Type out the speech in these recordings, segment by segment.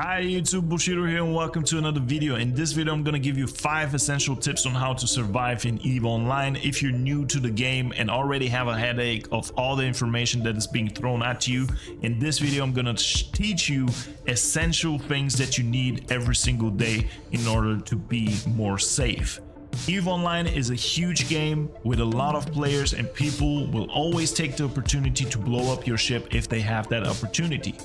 Hi YouTube, Bushido here and welcome to another video. In this video I'm gonna give you 5 essential tips on how to survive in EVE Online if you're new to the game and already have a headache of all the information that is being thrown at you. In this video I'm gonna teach you essential things that you need every single day in order to be more safe. EVE Online is a huge game with a lot of players, and people will always take the opportunity to blow up your ship if they have that opportunity.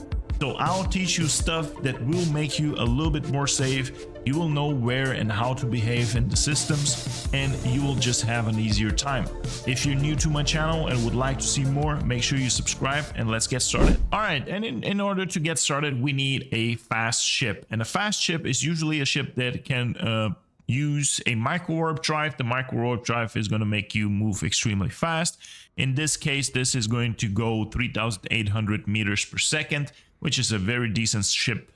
So I'll teach you stuff that will make you a little bit more safe. You will know where and how to behave in the systems, and you will just have an easier time. If you're new to my channel and would like to see more, make sure you subscribe and let's get started. All right, and in order to get started, we need a fast ship. And a fast ship is usually a ship that can use a micro warp drive. The micro warp drive is going to make you move extremely fast. In this case, this is going to go 3,800 meters per second, which is a very decent ship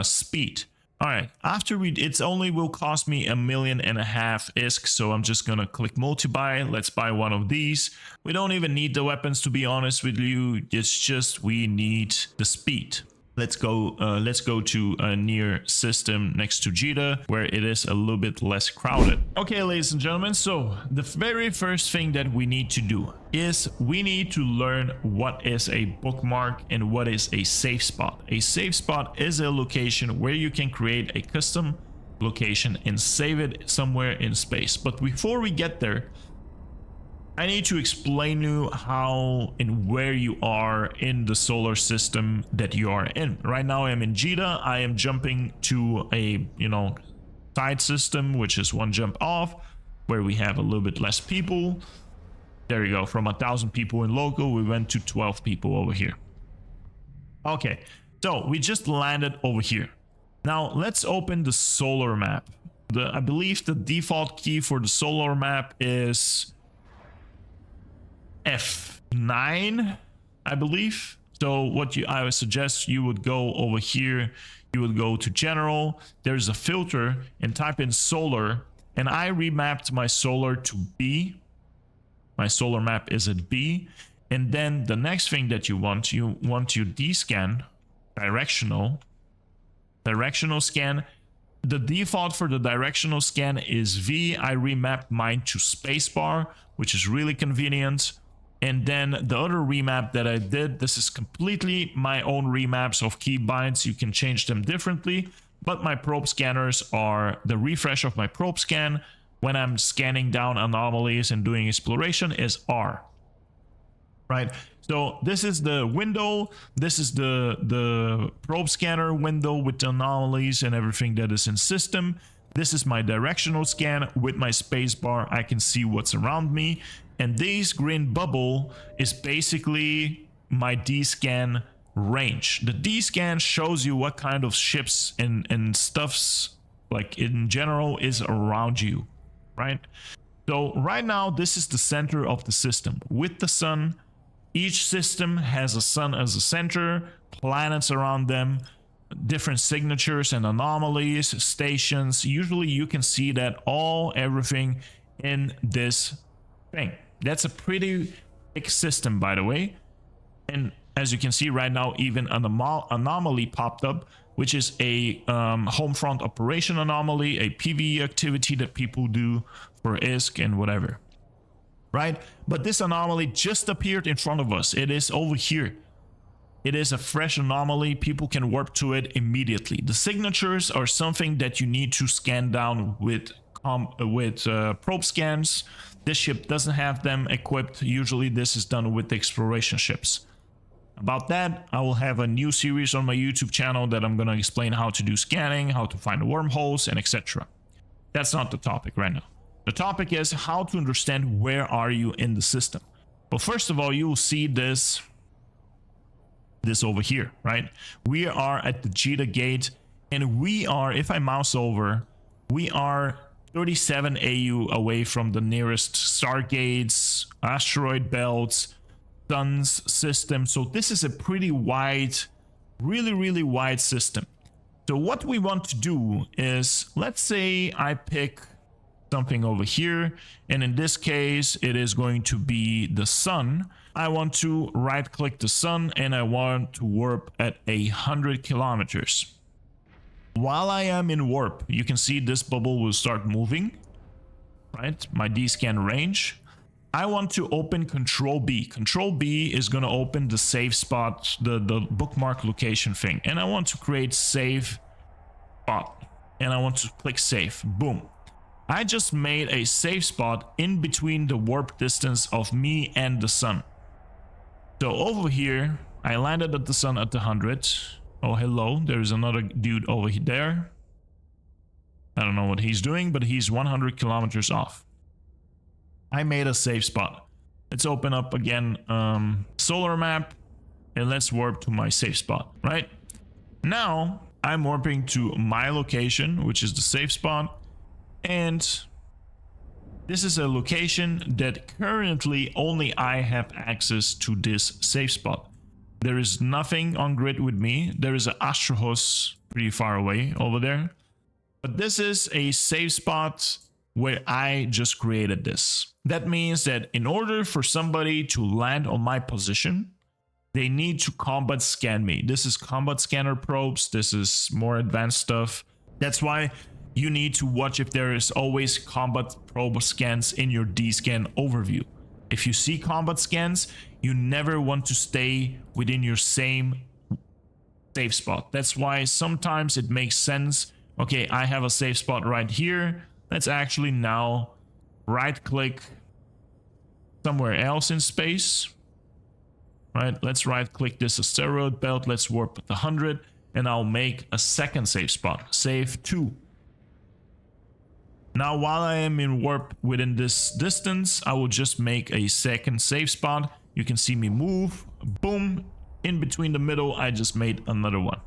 speed. All right, it's only will cost me $1.5 million ISK, so I'm just gonna click multi-buy. Let's buy one of these. We don't even need the weapons, to be honest with you. It's just we need the speed. Let's go to a near system next to Jita, where it is a little bit less crowded. Okay, ladies and gentlemen, so the very first thing that we need to do is we need to learn what is a bookmark and what is a safe spot. A safe spot is a location where you can create a custom location and save it somewhere in space. But before we get there, I need to explain you how and where you are in the solar system that you are in. Right now I'm in Jita. I am jumping to a, side system, which is one jump off, where we have a little bit less people. There you go. From 1,000 people in local, we went to 12 people over here. Okay, so we just landed over here. Now let's open the solar map. I believe the default key for the solar map is F9, I believe. So I would suggest you would go over here, you would go to general, there's a filter, and type in solar, and I remapped my solar to B. My solar map is at B. And then the next thing that you want your D-scan, directional scan. The default for the directional scan is V. I remapped mine to spacebar, which is really convenient. And then the other remap that I did, this is completely my own remaps of keybinds. You can change them differently, but my probe scanners are the refresh of my probe scan when I'm scanning down anomalies and doing exploration is R. Right? So this is the window. This is the probe scanner window with the anomalies and everything that is in system. This is my directional scan. With my spacebar, I can see what's around me. And this green bubble is basically my D-scan range. The D-scan shows you what kind of ships and stuffs, like in general, is around you, right? So right now, this is the center of the system. With the sun, each system has a sun as a center, planets around them, different signatures and anomalies, stations. Usually you can see that everything in this thing. That's a pretty big system, by the way. And as you can see right now, even an anomaly popped up, which is a home front operation anomaly, a PvE activity that people do for ISK and whatever, right? But this anomaly just appeared in front of us. It is over here. It is a fresh anomaly. People can warp to it immediately. The signatures are something that you need to scan down with probe scans. This ship doesn't have them equipped. Usually this is done with the exploration ships. About that, I will have a new series on my YouTube channel that I'm going to explain how to do scanning, how to find the wormholes, and etc. That's not the topic right now. The topic is how to understand where are you in the system. Well, first of all, you will see this over here, right? We are at the Jita gate, and we are, if I mouse over, we are 37 AU away from the nearest stargates, asteroid belts, suns system. So this is a pretty wide, really wide system. So what we want to do is, let's say I pick something over here, and in this case it is going to be the sun. I want to right click the sun and I want to warp at 100 kilometers. while I am in warp, you can see this bubble will start moving, right? My D-scan range. I want to open Control B. Control B is going to open the save spot, the bookmark location thing. And I want to create save spot. And I want to click save. Boom. I just made a save spot in between the warp distance of me and the sun. So over here, I landed at the sun at the 100. Oh, hello. There's another dude over there. I don't know what he's doing, but he's 100 kilometers off. I made a safe spot. Let's open up again solar map and let's warp to my safe spot, right? Now I'm warping to my location, which is the safe spot. And this is a location that currently only I have access to this safe spot. There is nothing on grid with me. There is an Astrahos pretty far away over there. But this is a safe spot where I just created this. That means that in order for somebody to land on my position, they need to combat scan me. This is combat scanner probes. This is more advanced stuff. That's why you need to watch if there is always combat probe scans in your D-scan overview. If you see combat scans, you never want to stay within your same safe spot. That's why sometimes it makes sense. Okay, I have a safe spot right here. Let's actually now right click somewhere else in space. Right, let's right click this asteroid belt. Let's warp at 100 and I'll make a second safe spot. Save 2. Now, while I am in warp within this distance, I will just make a second safe spot. You can see me move. Boom. In between the middle, I just made another one.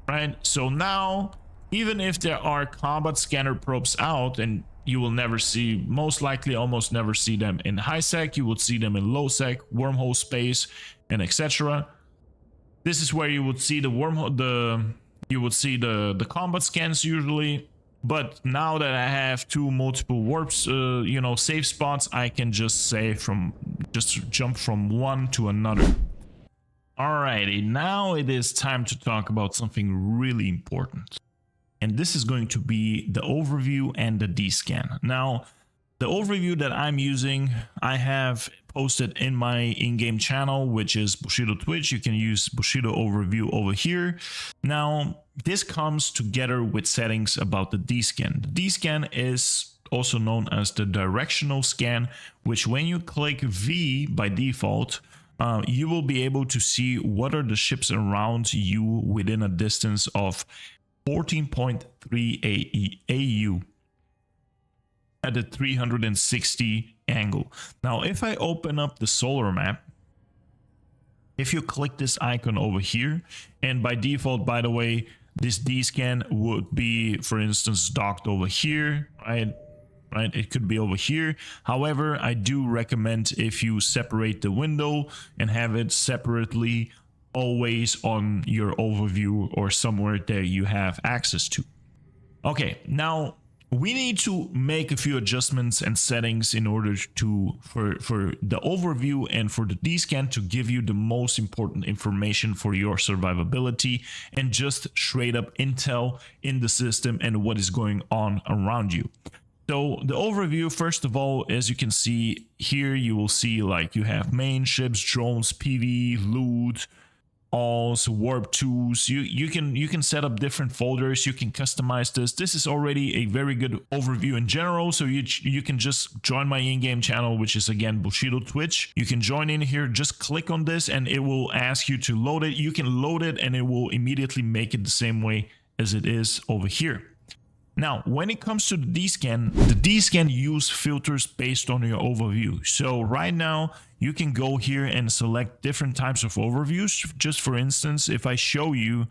Right? So now, even if there are combat scanner probes out, and you will never see, most likely almost never see them in HighSec, you will see them in low-sec, wormhole space, and etc. This is where you would see the wormhole, you would see the combat scans usually. But now that I have two multiple warps, safe spots, I can just jump from one to another. Alrighty, now it is time to talk about something really important. And this is going to be the overview and the D-scan. Now, the overview that I'm using, I have posted in my in-game channel, which is Bushido Twitch. You can use Bushido overview over here. Now, this comes together with settings about the D-scan. The D-scan is also known as the Directional Scan, which when you click V by default, you will be able to see what are the ships around you within a distance of 14.3 AU at a 360 angle. Now, if I open up the solar map, if you click this icon over here, and by default, by the way, this D-scan would be, for instance, docked over here, right? It could be over here. However, I do recommend if you separate the window and have it separately always on your overview or somewhere that you have access to. Okay, now we need to make a few adjustments and settings in order to for the overview and for the D-scan to give you the most important information for your survivability and just straight up intel in the system and what is going on around you. So the overview, first of all, as you can see here, you will see like you have main ships, drones, PV, loot, alls, warp tools. You can set up different folders. You can customize this. This is already a very good overview in general. So you can just join my in-game channel, which is again Bushido Twitch. You can join in here. Just click on this, and it will ask you to load it. You can load it, and it will immediately make it the same way as it is over here. Now, when it comes to the D-scan use filters based on your overview. So right now, you can go here and select different types of overviews. Just for instance, if I show you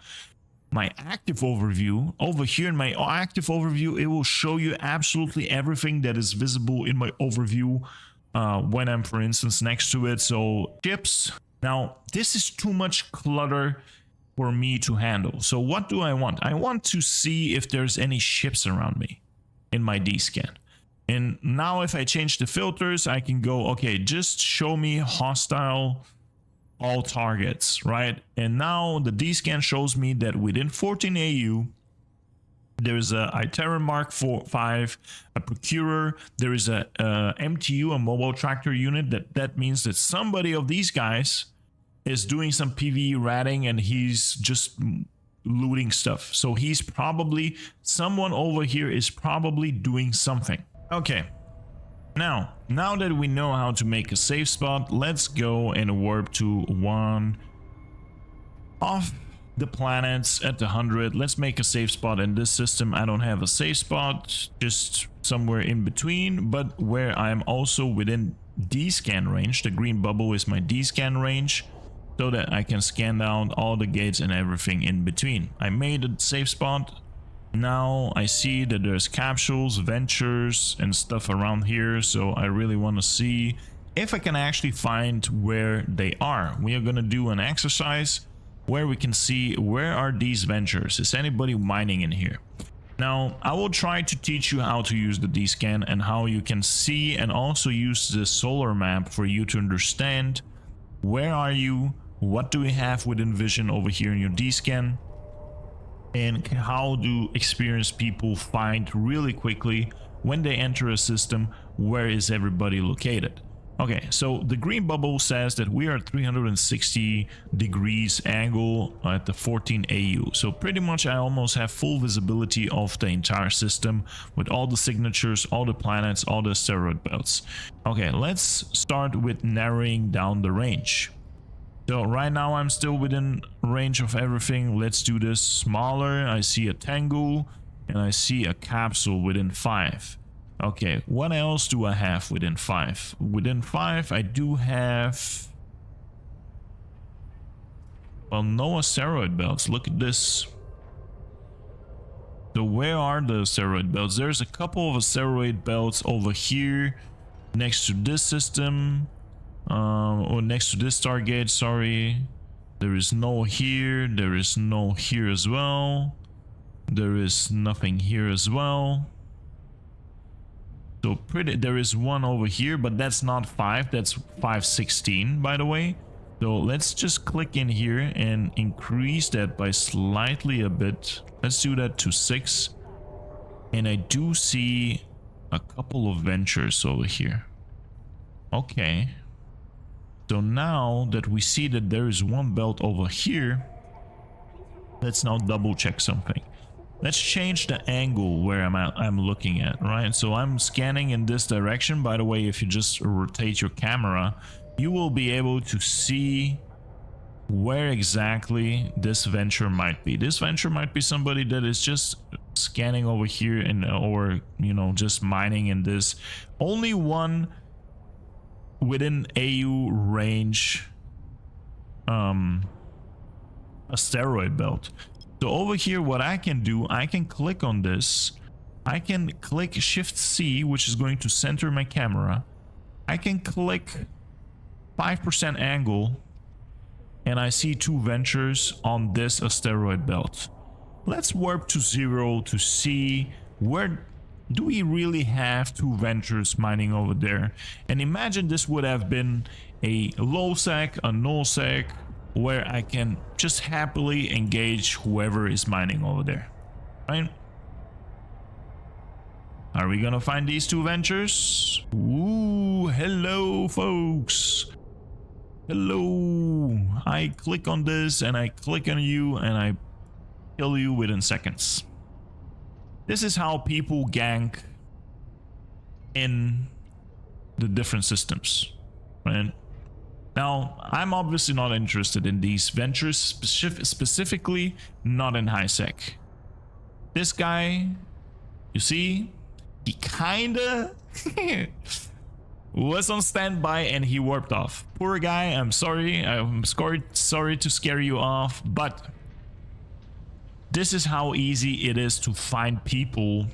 my active overview, over here in my active overview, it will show you absolutely everything that is visible in my overview when I'm, for instance, next to it. So ships. Now, this is too much clutter for me to handle. So what do I want? I want to see if there's any ships around me in my D-scan. And now if I change the filters, I can go, okay, just show me hostile all targets, right? And now the D-scan shows me that within 14 AU, There's a Iterum Mark 5, a Procurer. There is a MTU, a mobile tractor unit. That means that somebody of these guys is doing some PvE ratting and he's just looting stuff. So he's probably, someone over here is probably doing something. Okay. Now that we know how to make a safe spot, let's go and warp to one of the planets at the 100. Let's make a safe spot in this system. I don't have a safe spot, just somewhere in between, but where I'm also within D-scan range. The green bubble is my D-scan range, so that I can scan down all the gates and everything in between. I made a safe spot. Now I see that there's capsules, ventures and stuff around here, so I really want to see if I can actually find where they are. We are going to do an exercise where we can see where are these ventures. Is anybody mining in here? Now I will try to teach you how to use the D-scan and how you can see and also use the solar map for you to understand where are you, what do we have within vision over here in your D-scan, and how do experienced people find really quickly when they enter a system where is everybody located. Okay, so the green bubble says that we are at 360 degrees angle at the 14 AU. So pretty much I almost have full visibility of the entire system with all the signatures, all the planets, all the asteroid belts. Okay, let's start with narrowing down the range. So right now I'm still within range of everything. Let's do this smaller. I see a Tengu and I see a capsule within 5. Okay, what else do I have within 5? Within 5 I do have, well, no asteroid belts. Look at this. So where are the asteroid belts? There's a couple of asteroid belts over here next to this system. Or next to this target, sorry. There is no here, there is no here as well. There is nothing here as well. So there is one over here, but that's not 5, that's 516 by the way. So let's just click in here and increase that by slightly a bit. Let's do that to 6. And I do see a couple of ventures over here. Okay. So now that we see that there is one belt over here, let's now double check something. Let's change the angle where I'm looking at, right? So I'm scanning in this direction. By the way, if you just rotate your camera, you will be able to see where exactly this venture might be. This venture might be somebody that is just scanning over here and or, you know, just mining in this. Only one within AU range asteroid belt. So over here what I can do, I can click on this, I can click Shift C, which is going to center my camera. I can click 5% angle and I see 2 ventures on this asteroid belt. Let's warp to 0 to see where do we really have 2 ventures mining over there. And imagine this would have been a low sec, a null sec, where I can just happily engage whoever is mining over there, right? Are we gonna find these 2 ventures? Ooh, hello folks. Hello. I click on this and I click on you and I kill you within seconds. This is how people gank in the different systems, right? Now, I'm obviously not interested in these ventures, specifically not in HighSec. This guy, you see, he kinda was on standby and he warped off. Poor guy, I'm sorry. I'm sorry to scare you off, but this is how easy it is to find people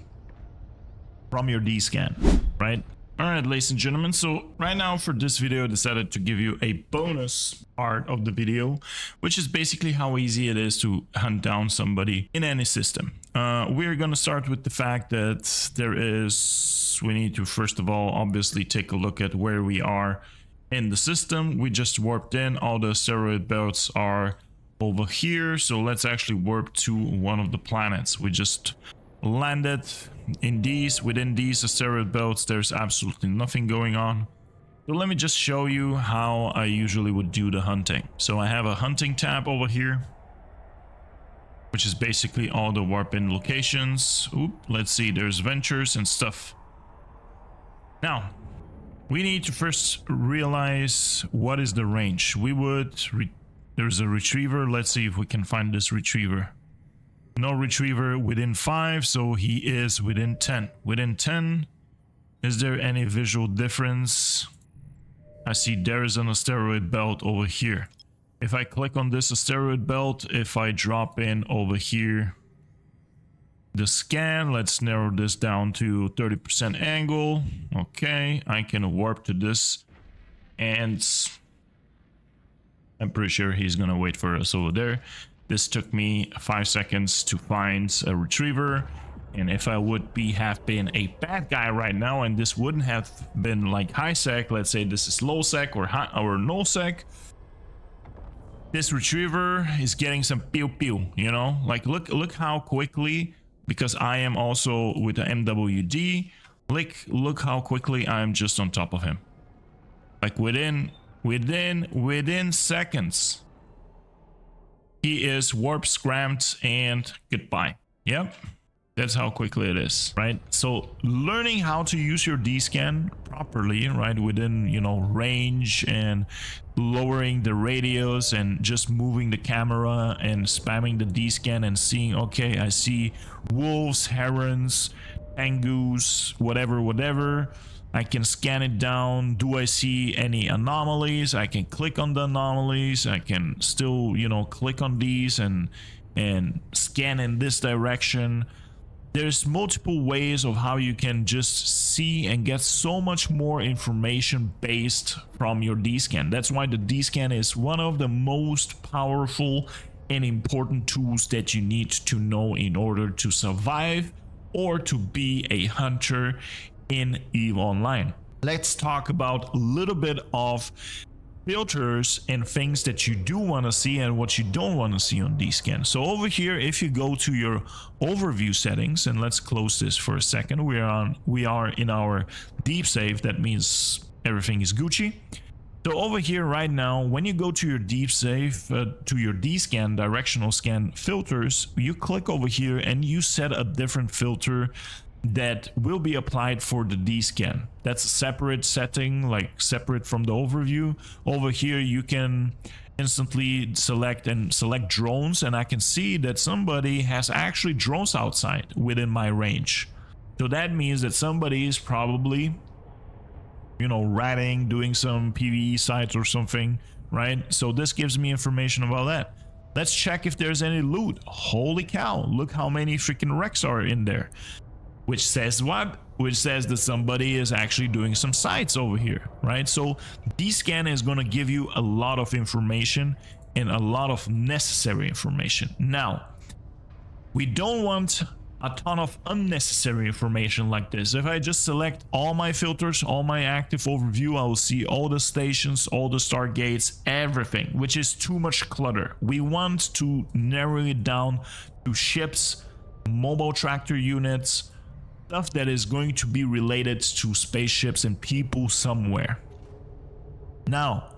from your D-scan, right? Alright, ladies and gentlemen, so right now for this video I decided to give you a bonus part of the video, which is basically how easy it is to hunt down somebody in any system. We're gonna start with the fact that we need to first of all obviously take a look at where we are in the system. We just warped in, all the asteroid belts are over here, so let's actually warp to one of the planets. We just landed in these, within these asteroid belts, there's absolutely nothing going on. So let me just show you how I usually would do the hunting. So I have a hunting tab over here, which is basically all the warp in locations. Oop, let's see, there's ventures and stuff. Now, we need to first realize what is the range. We would, there's a retriever. Let's see if we can find this retriever. No retriever within 5, so he is within 10. Within 10, is there any visual difference? I see there is an asteroid belt over here. If I click on this asteroid belt, if I drop in over here the scan, let's narrow this down to 30% angle. Okay, I can warp to this, and I'm pretty sure he's gonna wait for us over there. This took me 5 seconds to find a retriever, and if I would have been a bad guy right now, and this wouldn't have been like HighSec, let's say this is low sec or no sec, this retriever is getting some pew pew, you know, like look how quickly, because I am also with the MWD, look how quickly I'm just on top of him, like within seconds. He is warp scrammed and goodbye. Yep, that's how quickly it is, right? So learning how to use your D-scan properly, right, within, you know, range, and lowering the radius and just moving the camera and spamming the D-scan and seeing, okay, I see wolves, herons, tengus, whatever. I can scan it down. Do I see any anomalies? I can click on the anomalies. I can still, you know, click on these and scan in this direction. There's multiple ways of how you can just see and get so much more information based from your D-scan. That's why the D-scan is one of the most powerful and important tools that you need to know in order to survive or to be a hunter in EVE Online. Let's talk about a little bit of filters and things that you do want to see and what you don't want to see on D-scan. So over here, if you go to your overview settings, and let's close this for a second, we are in our DeepSafe. That means everything is Gucci. So over here right now, when you go to your DeepSafe, to your D-scan, directional scan filters, you click over here and you set a different filter that will be applied for the D-scan. That's a separate setting, like separate from the overview. Over here you can instantly select drones, and I can see that somebody has actually drones outside within my range. So that means that somebody is probably, you know, ratting, doing some PvE sites or something, right? So this gives me information about that. Let's check if there's any loot. Holy cow, look how many freaking wrecks are in there. Which says what? Which says that somebody is actually doing some sites over here, right? So D-scan is going to give you a lot of information and a lot of necessary information. Now, we don't want a ton of unnecessary information like this. If I just select all my filters, all my active overview, I will see all the stations, all the start gates, everything, which is too much clutter. We want to narrow it down to ships, mobile tractor units, stuff that is going to be related to spaceships and people somewhere. Now,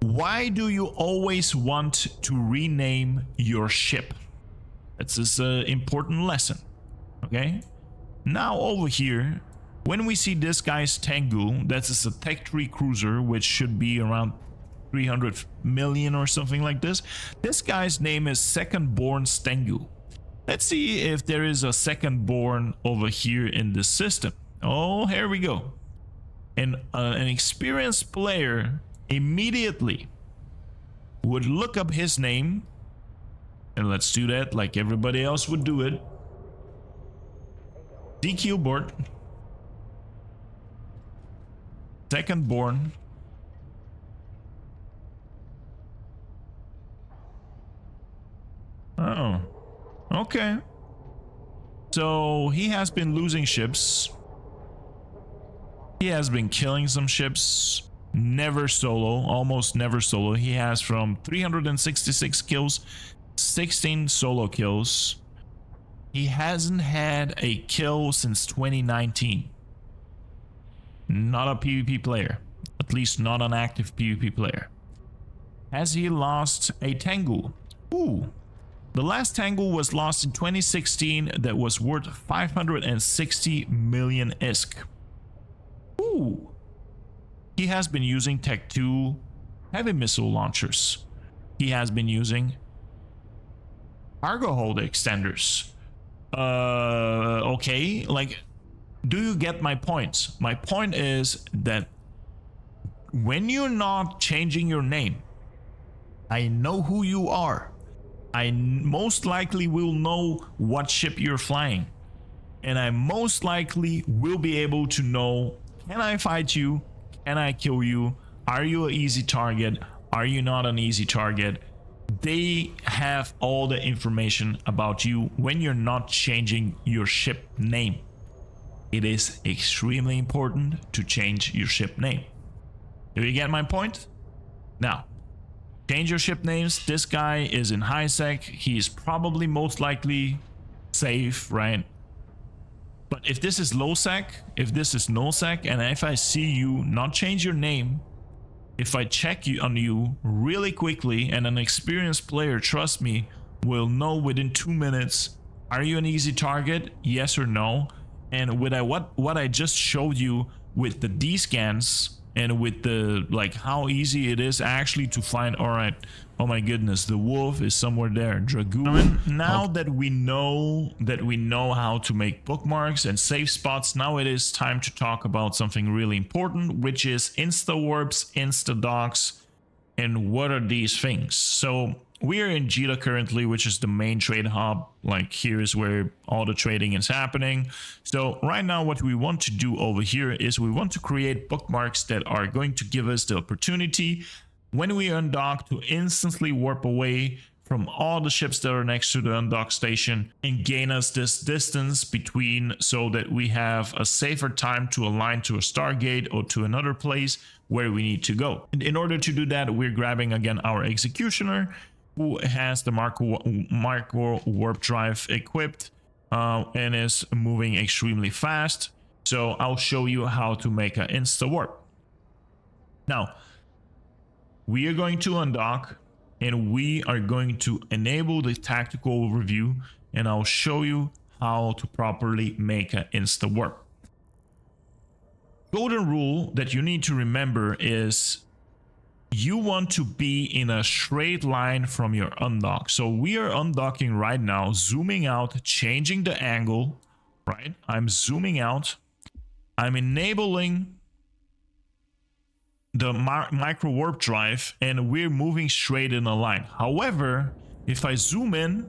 why do you always want to rename your ship? That's an important lesson. Okay, now over here, when we see this guy's Tengu, that's a Tech 3 cruiser, which should be around 300 million or something like this. This guy's name is Second Born Tengu. Let's see if there is a Second Born over here in the system. Oh, here we go. And an experienced player immediately would look up his name, and let's do that like everybody else would do it. DQ board. Second Born. Oh. Okay. So he has been losing ships. He has been killing some ships. Never solo, almost never solo. He has from 366 kills, 16 solo kills. He hasn't had a kill since 2019. Not a PvP player. At least not an active PvP player. Has he lost a Tengu? Ooh. The last Tengu was lost in 2016 that was worth 560 million ISK. Ooh. He has been using Tech 2 heavy missile launchers. He has been using cargo hold extenders. Okay, like, do you get my point? My point is that when you're not changing your name, I know who you are. I most likely will know what ship you're flying. And I most likely will be able to know, can I fight you? Can I kill you? Are you an easy target? Are you not an easy target? They have all the information about you when you're not changing your ship name. It is extremely important to change your ship name. Do you get my point? Now, change your ship names. This guy is in HighSec. He's probably most likely safe, right? But if this is low sec, if this is no sec, and if I see you not change your name, if I check you on you really quickly, and an experienced player, trust me, will know within 2 minutes, are you an easy target? Yes or no? And with what I just showed you with the D scans and with the like how easy it is actually to find, all right, oh my goodness, the wolf is somewhere there, Dragoon. Now that we know how to make bookmarks and safe spots, now it is time to talk about something really important, which is InstaWarps, InstaDocks, and what are these things. So we are in Jita currently, which is the main trade hub. Like, here is where all the trading is happening. So right now what we want to do over here is we want to create bookmarks that are going to give us the opportunity when we undock to instantly warp away from all the ships that are next to the undock station and gain us this distance between, so that we have a safer time to align to a Stargate or to another place where we need to go. And in order to do that, we're grabbing again our executioner, who has the Marco warp drive equipped and is moving extremely fast. So I'll show you how to make an insta warp. Now, we are going to undock and we are going to enable the tactical overview, and I'll show you how to properly make an insta warp. Golden rule that you need to remember is you want to be in a straight line from your undock. So we are undocking right now, zooming out, changing the angle, right? I'm zooming out. I'm enabling the micro warp drive, and we're moving straight in a line. However, if I zoom in,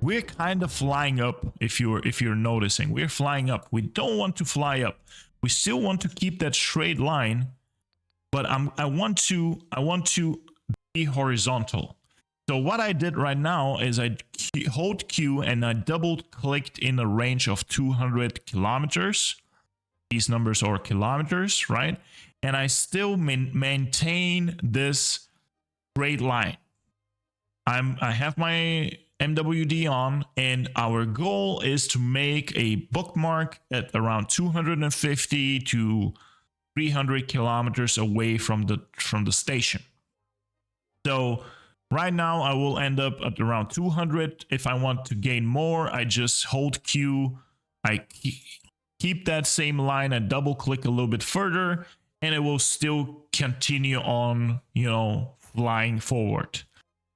we're kind of flying up. If you're noticing, we're flying up. We don't want to fly up. We still want to keep that straight line, but I want to be horizontal. So what I did right now is I hold Q and I double clicked in a range of 200 kilometers. These numbers are kilometers, right? And I still maintain this straight line. I have my MWD on, and our goal is to make a bookmark at around 250 to 300 kilometers away from the station. So right now I will end up at around 200. If I want to gain more, I just hold Q, I keep that same line, I double click a little bit further, and it will still continue on, you know, flying forward.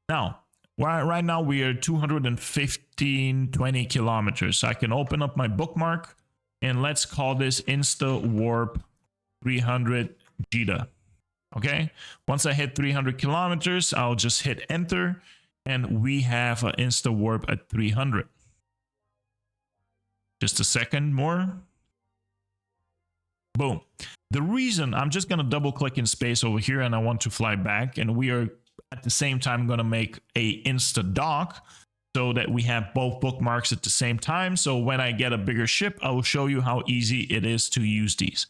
Now, right now we are 20 kilometers. I can open up my bookmark and let's call this InstaWarp 300 Jita. Okay, once I hit 300 kilometers, I'll just hit enter and we have an InstaWarp at 300. Just a second more. Boom. The reason I'm just going to double click in space over here and I want to fly back, and we are at the same time going to make a InstaDock so that we have both bookmarks at the same time. So when I get a bigger ship, I will show you how easy it is to use these.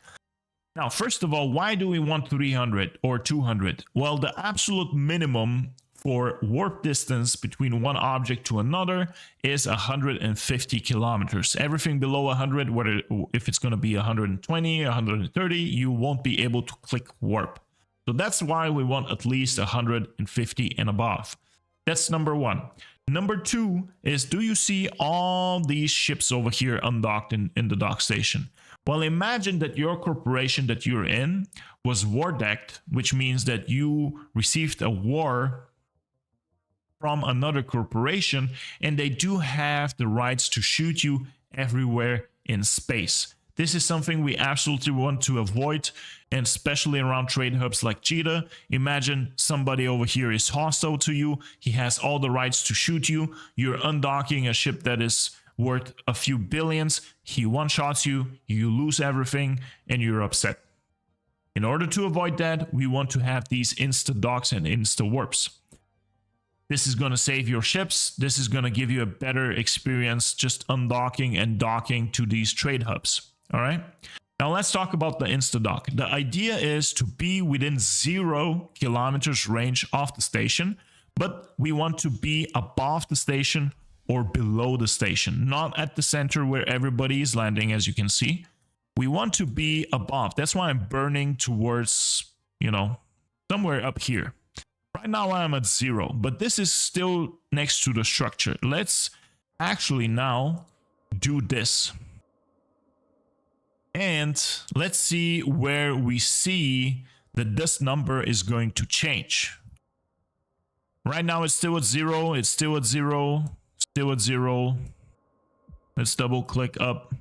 Now, first of all, why do we want 300 or 200? Well, the absolute minimum for warp distance between one object to another is 150 kilometers. Everything below 100, whether if it's going to be 120, 130, you won't be able to click warp. So that's why we want at least 150 and above. That's number one. Number two is, do you see all these ships over here undocked in the dock station? Well, imagine that your corporation that you're in was war decked, which means that you received a war from another corporation, and they do have the rights to shoot you everywhere in space. This is something we absolutely want to avoid, and especially around trade hubs like Cheetah. Imagine somebody over here is hostile to you. He has all the rights to shoot you. You're undocking a ship that is worth a few billions. He one-shots you, you lose everything, and you're upset. In order to avoid that, we want to have these InstaDocks and InstaWarps. This is going to save your ships. This is going to give you a better experience just undocking and docking to these trade hubs. All right. Now let's talk about the InstaDock. The idea is to be within 0 kilometers range of the station, but we want to be above the station or below the station, not at the center where everybody is landing, as you can see. We want to be above. That's why I'm burning towards, somewhere up here. Right now I'm at 0, but this is still next to the structure. Let's actually now do this. And let's see where we see that this number is going to change. Right now it's still at 0, it's still at 0, still at 0. Let's double click up,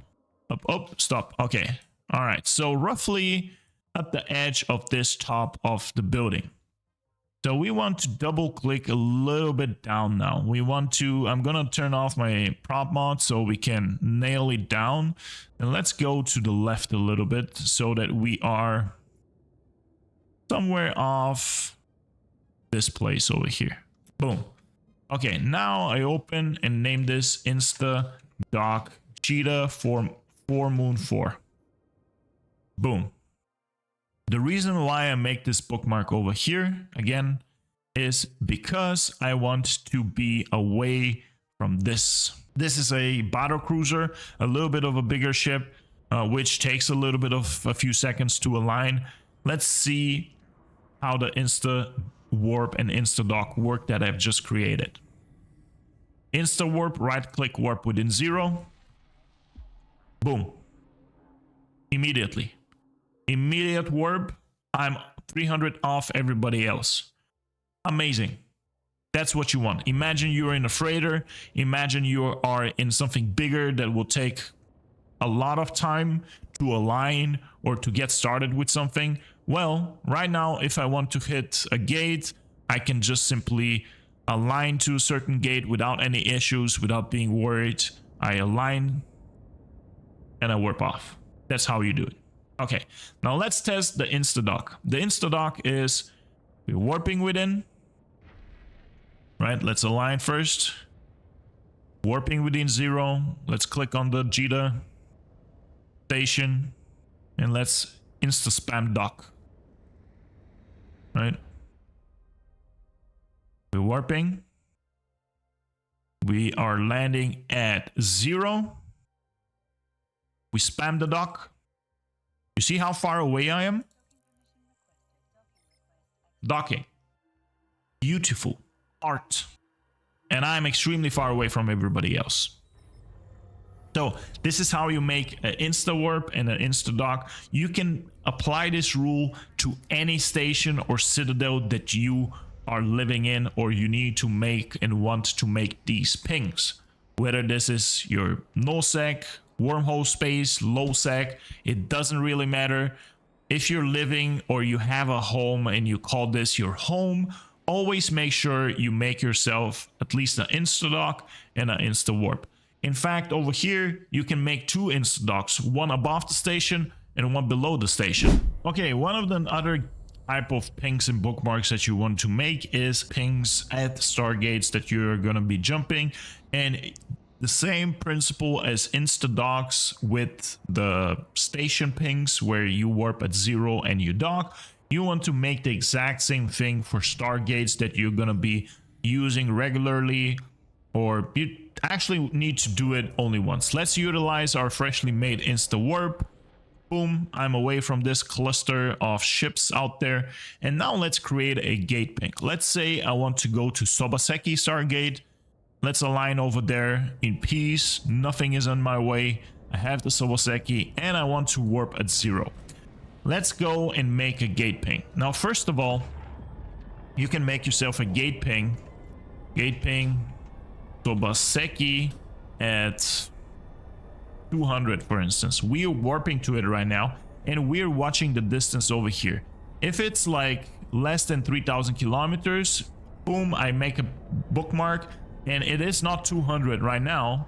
stop. Okay. All right. So roughly at the edge of this top of the building. So we want to double click a little bit down now. I'm going to turn off my prop mod so we can nail it down. And let's go to the left a little bit so that we are somewhere off this place over here. Boom. Okay, now I open and name this InstaDock Cheetah for Moon 4. Boom. The reason why I make this bookmark over here, again, is because I want to be away from this. This is a battle cruiser, a little bit of a bigger ship, which takes a little bit of a few seconds to align. Let's see how the InstaWarp and InstaDock work that I've just created. InstaWarp, right-click warp within 0. Boom. Immediately. Immediate warp. I'm 300 off everybody else. Amazing. That's what you want. Imagine you're in a freighter. Imagine you are in something bigger that will take a lot of time to align or to get started with something. Well, right now, if I want to hit a gate, I can just simply align to a certain gate without any issues, without being worried. I align and I warp off. That's how you do it. Okay, now let's test the InstaDock. The InstaDock is we're warping within. Right, let's align first. Warping within 0. Let's click on the Cheetah station and let's insta spam dock. Right, we're warping. We are landing at 0. We spam the dock. You see how far away I am? Docking. Beautiful. Art. And I'm extremely far away from everybody else. So this is how you make an InstaWarp and an InstaDock. You can apply this rule to any station or citadel that you are living in or you need to make and want to make these pings. Whether this is your nullsec, wormhole space, lowsec, it doesn't really matter. If you're living or you have a home and you call this your home, always make sure you make yourself at least an InstaDock and an InstaWarp. In fact, over here, you can make 2 InstaDocks, one above the station and one below the station. Okay, one of the other type of pings and bookmarks that you want to make is pings at stargates that you're going to be jumping. And the same principle as InstaDocks with the station pings where you warp at 0 and you dock. You want to make the exact same thing for stargates that you're gonna be using regularly, or you actually need to do it only once. Let's utilize our freshly made InstaWarp. Boom, I'm away from this cluster of ships out there. And now let's create a gate ping. Let's say I want to go to Sobaseki Stargate. Let's align over there in peace. Nothing is on my way. I have the Sobaseki and I want to warp at 0. Let's go and make a gate ping. Now, first of all, you can make yourself a gate ping. Gate ping Sobaseki at 200, for instance. We are warping to it right now, and we're watching the distance over here. If it's like less than 3,000 kilometers, boom, I make a bookmark, and it is not 200 right now.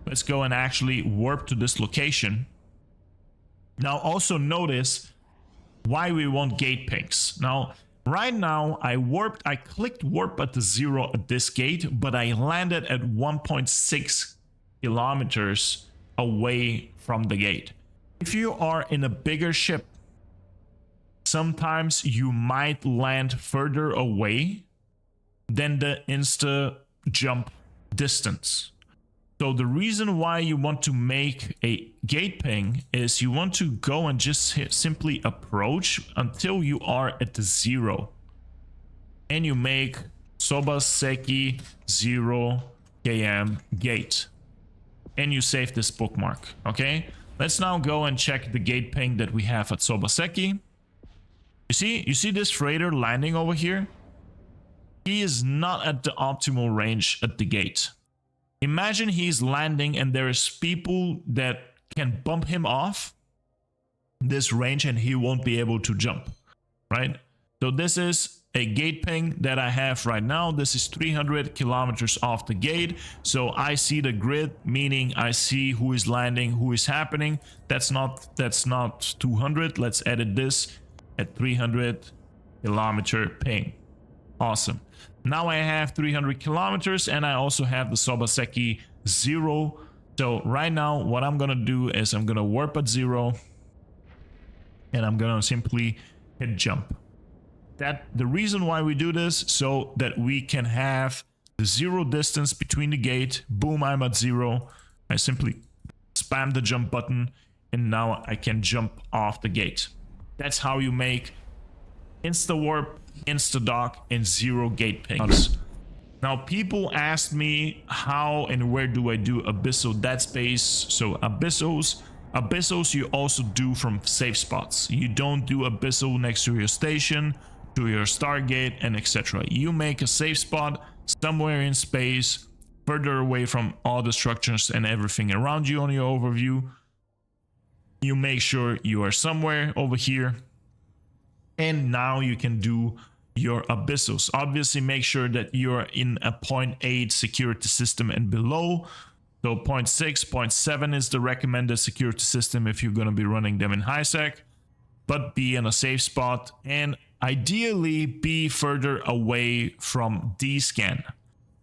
Let's go and actually warp to this location. Now, also notice why we want gate pings. Now, right now, I clicked warp at the 0 at this gate, but I landed at 1.6 kilometers away from the gate. If you are in a bigger ship, sometimes you might land further away than the insta jump distance. So the reason why you want to make a gate ping is you want to go and just simply approach until you are at the 0, and you make Sobaseki 0 km gate, and you save this bookmark. Okay, let's now go and check the gate ping that we have at Sobaseki. You see this freighter landing over here? He is not at the optimal range at the gate. Imagine he's landing and there is people that can bump him off this range and he won't be able to jump, right? So this is a gate ping that I have right now. This is 300 kilometers off the gate. So I see the grid, meaning I see who is landing, who is happening. That's not 200. Let's edit this at 300 kilometer ping. Awesome. Now I have 300 kilometers and I also have the Sobaseki 0. So right now what I'm gonna do is I'm gonna warp at 0 and I'm gonna simply hit jump. The reason why we do this, so that we can have the 0 distance between the gate. Boom, I'm at 0. I simply spam the jump button and now I can jump off the gate. That's how you make InstaWarp, InstaDock, and 0 gate pings. Now, people asked me how and where do I do Abyssal Deadspace. So Abyssals you also do from safe spots. You don't do Abyssal next to your station, to your Stargate, and etc. You make a safe spot somewhere in space, further away from all the structures and everything around you on your overview. You make sure you are somewhere over here. And now you can do your Abyssals. Obviously, make sure that you're in a 0.8 security system and below. So 0.6, 0.7 is the recommended security system if you're going to be running them in HighSec. But be in a safe spot and ideally be further away from D-Scan.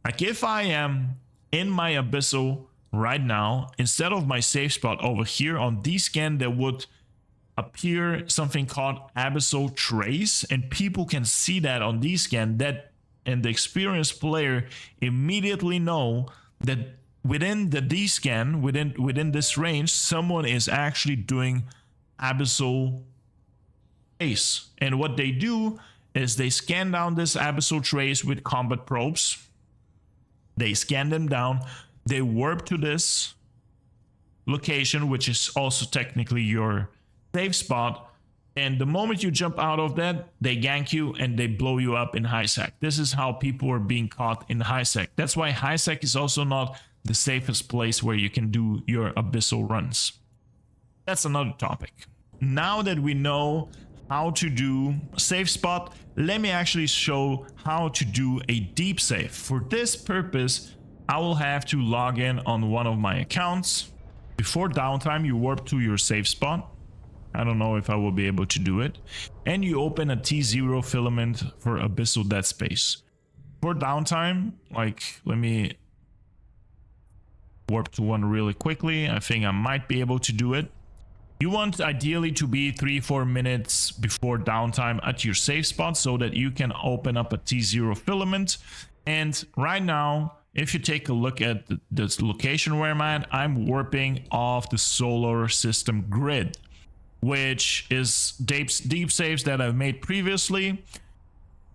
Like if I am in my Abyssal right now, instead of my safe spot over here on D-Scan, there would appear something called Abyssal Trace, and people can see that on D-Scan, and the experienced player immediately know that within the D-Scan, within this range, someone is actually doing Abyssal Trace. And what they do is they scan down this Abyssal Trace with combat probes. They scan them down, they warp to this location, which is also technically your safe spot, and the moment you jump out of that, they gank you and they blow you up in HighSec. This is how people are being caught in HighSec. That's why HighSec is also not the safest place where you can do your Abyssal runs. That's another topic. Now that we know how to do a safe spot, let me actually show how to do a DeepSafe. For this purpose, I will have to log in on one of my accounts. Before downtime, you warp to your safe spot. I don't know if I will be able to do it. And you open a T0 filament for Abyssal Deadspace. For downtime, like, let me warp to one really quickly. I think I might be able to do it. You want ideally to be 3-4 minutes before downtime at your safe spot so that you can open up a T0 filament. And right now, if you take a look at this location where I'm at, I'm warping off the solar system grid, which is deep safes that I've made previously.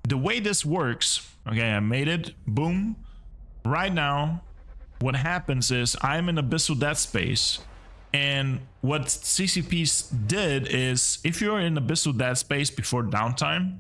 The way this works, okay, I made it, boom. Right now, what happens is I'm in Abyssal Deadspace. And what CCP did is, if you're in Abyssal Deadspace before downtime,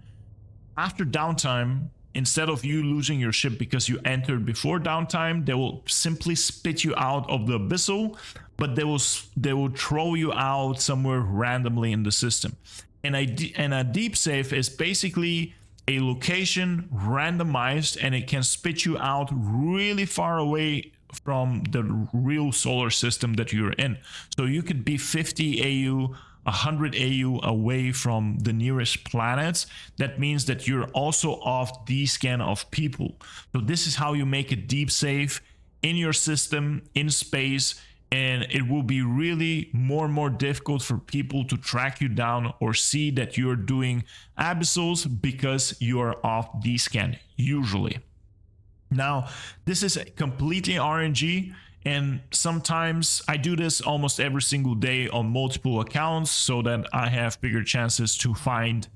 after downtime, instead of you losing your ship because you entered before downtime, they will simply spit you out of the Abyssal, but they will throw you out somewhere randomly in the system. And a deep safe is basically a location randomized, and it can spit you out really far away from the real solar system that you're in. So you could be 50 AU, 100 AU away from the nearest planets. That means that you're also off D-scan of people. So this is how you make a deep safe in your system, in space, and it will be really more and more difficult for people to track you down or see that you're doing abyssals because you are off D-scan, usually. Now, this is completely RNG, and sometimes I do this almost every single day on multiple accounts so that I have bigger chances to find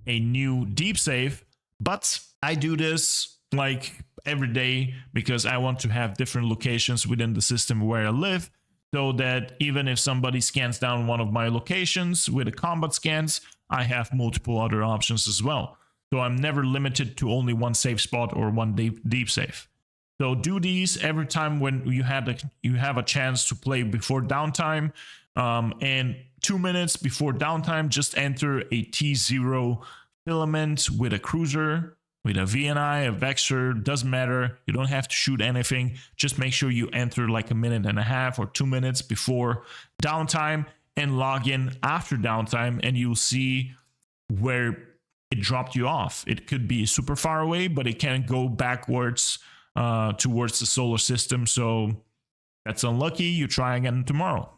a new deep safe. But I do this like every day because I want to have different locations within the system where I live, so that even if somebody scans down one of my locations with a combat scans, I have multiple other options as well. So I'm never limited to only one safe spot or one deep safe. So do these every time when you have a chance to play before downtime. And 2 minutes before downtime, just enter a T0 filament with a cruiser, with a VNI, a Vexer, doesn't matter. You don't have to shoot anything. Just make sure you enter like 1.5 minutes or 2 minutes before downtime and log in after downtime, and you'll see where it dropped you off. It could be super far away, but it can go backwards towards the solar system. So that's unlucky. You try again tomorrow.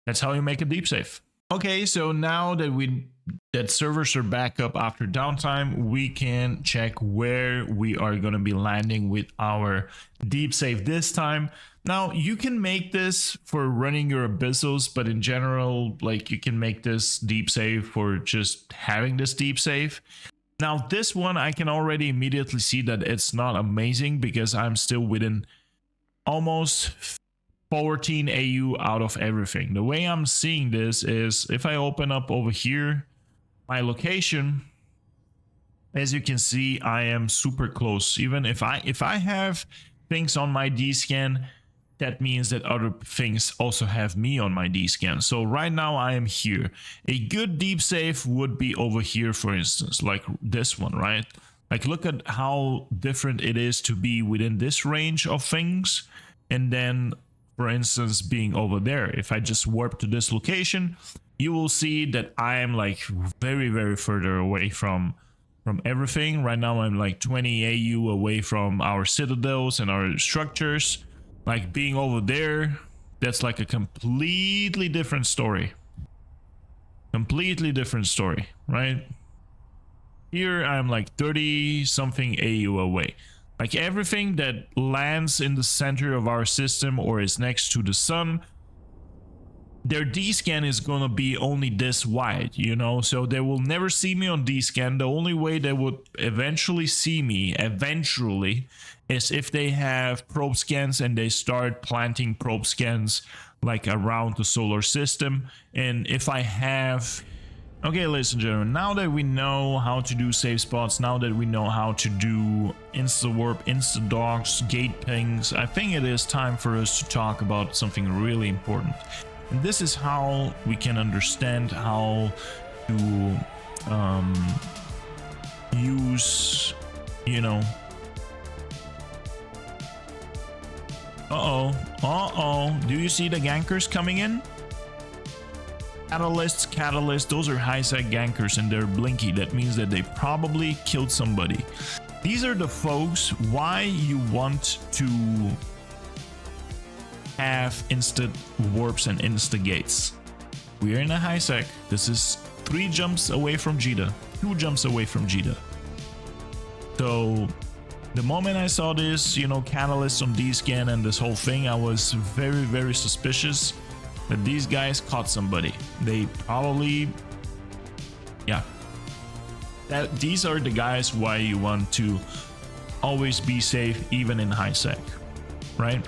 That's how you make a deep safe. Okay, so now that servers are back up after downtime, we can check where we are going to be landing with our deep safe this time. Now, you can make this for running your abyssals, but in general, like, you can make this deep safe for just having this deep safe. Now, this one, I can already immediately see that it's not amazing because I'm still within almost 14 AU out of everything. The way I'm seeing this is if I open up over here, my location, as you can see, I am super close. Even if I have things on my D-scan, that means that other things also have me on my D-scan. So right now I am here. A good deep safe would be over here, for instance, like this one, right? Like, look at how different it is to be within this range of things, and then, for instance, being over there. If I just warp to this location, you will see that I am like very, very further away from everything. Right now I'm like 20 AU away from our citadels and our structures. Like, being over there, that's like a completely different story. Completely different story, right? Here I'm like 30 something AU away. Like, everything that lands in the center of our system or is next to the sun, their D-scan is gonna be only this wide, you know? So they will never see me on D-scan. The only way they would eventually see me, is if they have probe scans and they start planting probe scans like around the solar system. And if I have... Okay, ladies and gentlemen, now that we know how to do safe spots, now that we know how to do InstaWarp, InstaDocks, GatePings, I think it is time for us to talk about something really important. And this is how we can understand how to use, you know... Do you see the gankers coming in? Catalysts, those are HighSec gankers, and they're blinky. That means that they probably killed somebody. These are the folks why you want to have instant warps and insta gates. we're in a HighSec. This is 3 jumps away from Jita, 2 jumps away from Jita. So the moment I saw this, you know, catalyst on D-scan and this whole thing, I was very, very suspicious that these guys caught somebody. They probably, yeah. These are the guys why you want to always be safe, even in HighSec, right?